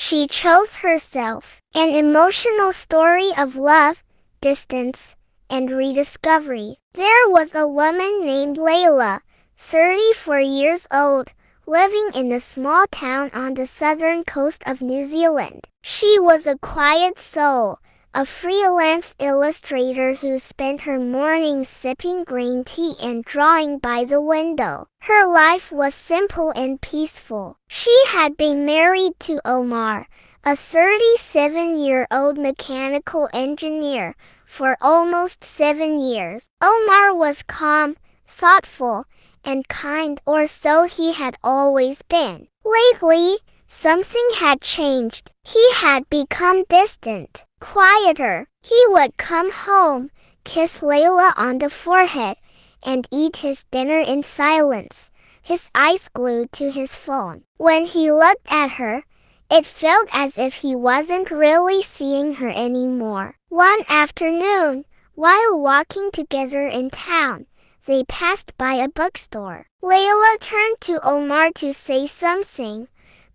She chose herself. An emotional story of love, distance, and rediscovery. There was a woman named Layla, 34 years old, living in a small town on the southern coast of New Zealand. She was a quiet soul, a freelance illustrator who spent her mornings sipping green tea and drawing by the window. Her life was simple and peaceful. She had been married to Omar, a 37-year-old mechanical engineer, for almost 7 years. Omar was calm, thoughtful, and kind, or so he had always been. Lately, something had changed. He had become distant, quieter. He would come home, kiss Layla on the forehead, and eat his dinner in silence, his eyes glued to his phone. When he looked at her, it felt as if he wasn't really seeing her anymore. One afternoon, while walking together in town, they passed by a bookstore. Layla turned to Omar to say something,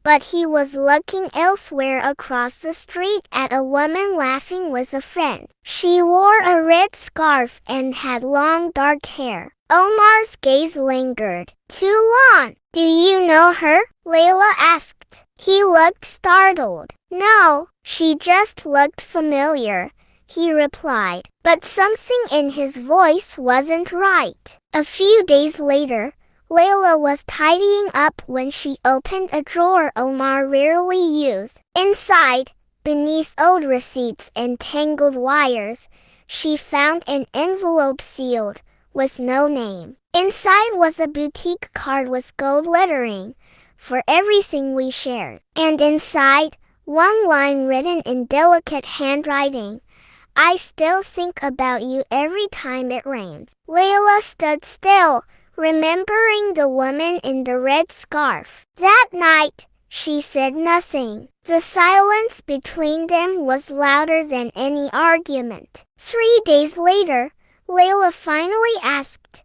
but he was looking elsewhere across the street at a woman laughing with a friend. She wore a red scarf and had long dark hair. Omar's gaze lingered. Too long. Do you know her? Layla asked. He looked startled. No, she just looked familiar, he replied. But something in his voice wasn't right. A few days later, Layla was tidying up when she opened a drawer Omar rarely used. Inside, beneath old receipts and tangled wires, she found an envelope sealed, with no name. Inside was a boutique card with gold lettering, for everything we shared. And inside, one line written in delicate handwriting, I still think about you every time it rains. Layla stood still, remembering the woman in the red scarf. That night, she said nothing. The silence between them was louder than any argument. 3 days later, Layla finally asked,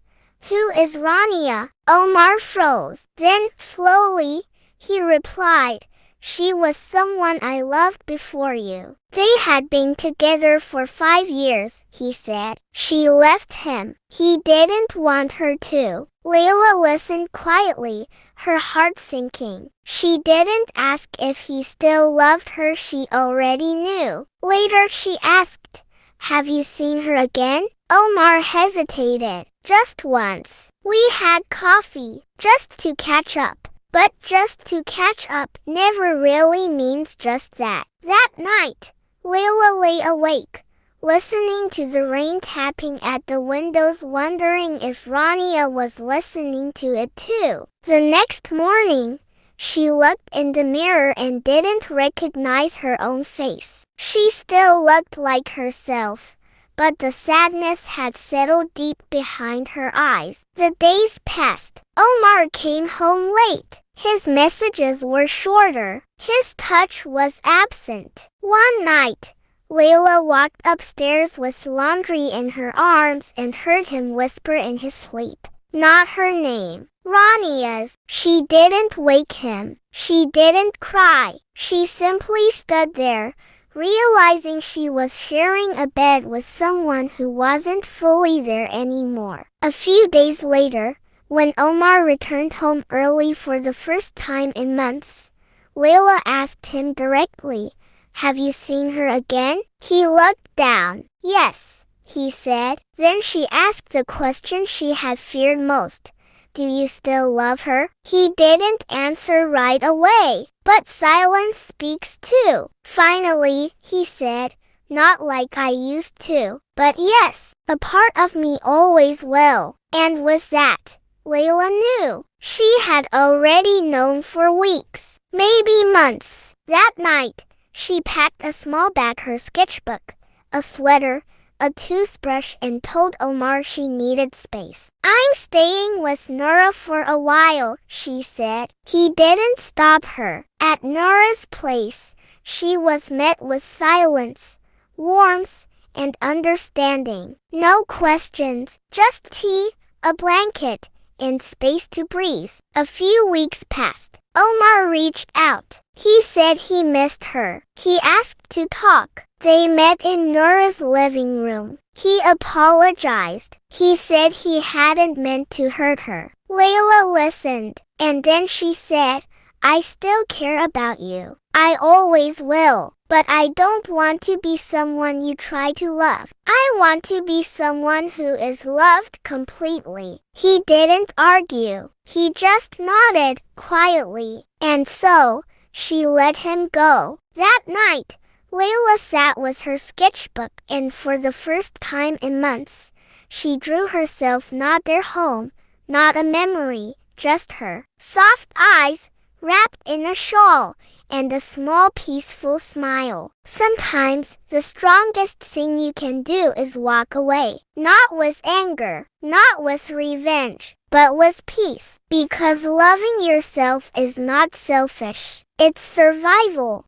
Who is Rania? Omar froze. Then, slowly, he replied, She was someone I loved before you. They had been together for 5 years, he said. She left him. He didn't want her to. Layla listened quietly, her heart sinking. She didn't ask if he still loved her, she already knew. Later she asked, Have you seen her again? Omar hesitated. Just once. We had coffee, just to catch up. But just to catch up never really means just that. That night, Layla lay awake, listening to the rain tapping at the windows, wondering if Rania was listening to it too. The next morning, she looked in the mirror and didn't recognize her own face. She still looked like herself, but the sadness had settled deep behind her eyes. The days passed. Omar came home late. His messages were shorter. His touch was absent. One night, Layla walked upstairs with laundry in her arms and heard him whisper in his sleep. Not her name. Rania's. She didn't wake him. She didn't cry. She simply stood there, realizing she was sharing a bed with someone who wasn't fully there anymore. A few days later, when Omar returned home early for the first time in months, Layla asked him directly, Have you seen her again? He looked down. Yes, he said. Then she asked the question she had feared most. Do you still love her? He didn't answer right away. But silence speaks too. Finally, he said, Not like I used to. But yes, a part of me always will. And with that, Layla knew. She had already known for weeks, maybe months. That night, she packed a small bag, her sketchbook, a sweater, a toothbrush, and told Omar she needed space. I'm staying with Nora for a while, she said. He didn't stop her. At Nora's place, she was met with silence, warmth, and understanding. No questions, just tea, a blanket, and space to breathe. A few weeks passed. Omar reached out. He said he missed her. He asked to talk. They met in Noura's living room. He apologized. He said he hadn't meant to hurt her. Layla listened, and then she said, I still care about you. I always will. But I don't want to be someone you try to love. I want to be someone who is loved completely. He didn't argue. He just nodded quietly. And so, she let him go. That night, Layla sat with her sketchbook and for the first time in months, she drew herself, not their home, not a memory, just her. Soft eyes, wrapped in a shawl, and a small peaceful smile. Sometimes the strongest thing you can do is walk away. Not with anger, not with revenge, but with peace. Because loving yourself is not selfish. It's survival.